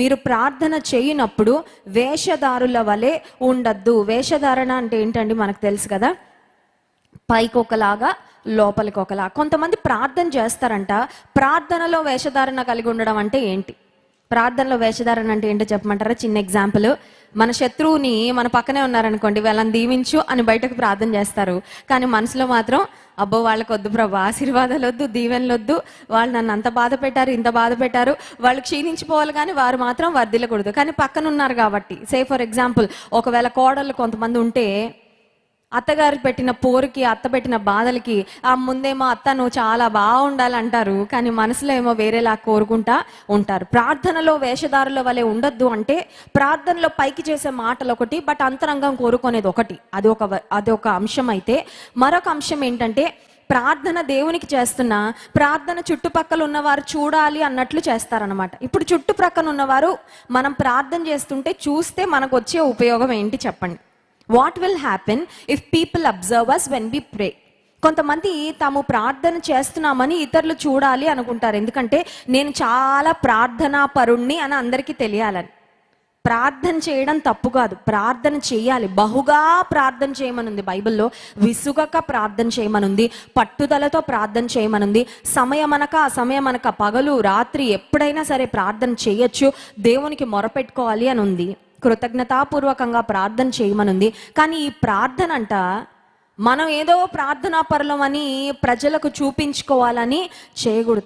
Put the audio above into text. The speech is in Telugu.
మీరు ప్రార్థన చేయనప్పుడు వేషధారుల వలె ఉండద్దు. వేషధారణ అంటే ఏంటండి మనకు తెలుసు కదా, పైకి ఒకలాగా లోపలికి ఒకలా. కొంతమంది ప్రార్థన చేస్తారంట, ప్రార్థనలో వేషధారణ కలిగి ఉండడం అంటే ఏంటి? ప్రార్థనలో వేషధారణ అంటే ఏంటో చెప్పమంటారా? చిన్న ఎగ్జాంపుల్, మన శత్రువుని మన పక్కనే ఉన్నారనుకోండి, వాళ్ళని దీవించు అని బయటకు ప్రార్థన చేస్తారు, కానీ మనసులో మాత్రం అబ్బో వాళ్ళకి వద్దు ప్రభు, ఆశీర్వాదాలు వద్దు, దీవెనలు వద్దు, వాళ్ళు నన్ను అంత బాధ పెట్టారు, ఇంత బాధ పెట్టారు, వాళ్ళు క్షీణించిపోవాలి కానీ వారు మాత్రం వర్ధిల్లకూడదు. కానీ పక్కన ఉన్నారు కాబట్టి, సే ఫర్ ఎగ్జాంపుల్ ఒకవేళ కోడళ్ళు కొంతమంది ఉంటే, అత్తగారు పెట్టిన పోరుకి, అత్త పెట్టిన బాధలకి ఆ ముందేమో అత్త నువ్వు చాలా బాగుండాలంటారు, కానీ మనసులో ఏమో వేరేలా కోరుకుంటా ఉంటారు. ప్రార్థనలో వేషధారుల వలె ఉండొద్దు అంటే ప్రార్థనలో పైకి చేసే మాటలు ఒకటి, బట్ అంతరంగం కోరుకునేది ఒకటి. అది ఒక అంశం. అయితే మరొక అంశం ఏంటంటే, ప్రార్థన దేవునికి చేస్తున్నా ప్రార్థన చుట్టుపక్కల ఉన్నవారు చూడాలి అన్నట్లు చేస్తారనమాట. ఇప్పుడు చుట్టుప్రక్కన ఉన్నవారు మనం ప్రార్థన చేస్తుంటే చూస్తే మనకు వచ్చే ఉపయోగం ఏంటి చెప్పండి? What will happen if people observe us when we pray? కొంతమంది తాము ప్రార్థన చేస్తున్నామని ఇతరులు చూడాలి అనుకుంటారు, ఎందుకంటే నేను చాలా ప్రార్థనా పరుణ్ణి అని అందరికీ తెలియాలని. ప్రార్థన చేయడం తప్పు కాదు, ప్రార్థన చేయాలి. బహుగా ప్రార్థన చేయమనుంది బైబిల్లో, విసుగక ప్రార్థన చేయమనుంది, పట్టుదలతో ప్రార్థన చేయమనుంది. సమయమనక అసమయమనక పగలు రాత్రి ఎప్పుడైనా సరే ప్రార్థన చేయొచ్చు, దేవునికి మొరపెట్టుకోవాలి అని ఉంది, కృతజ్ఞతాపూర్వకంగా ప్రార్థన చేయమనుంది. కానీ ఈ ప్రార్థన అంట మనం ఏదో ప్రార్థనా పరులం అని ప్రజలకు చూపించుకోవాలని చేయకూడదు.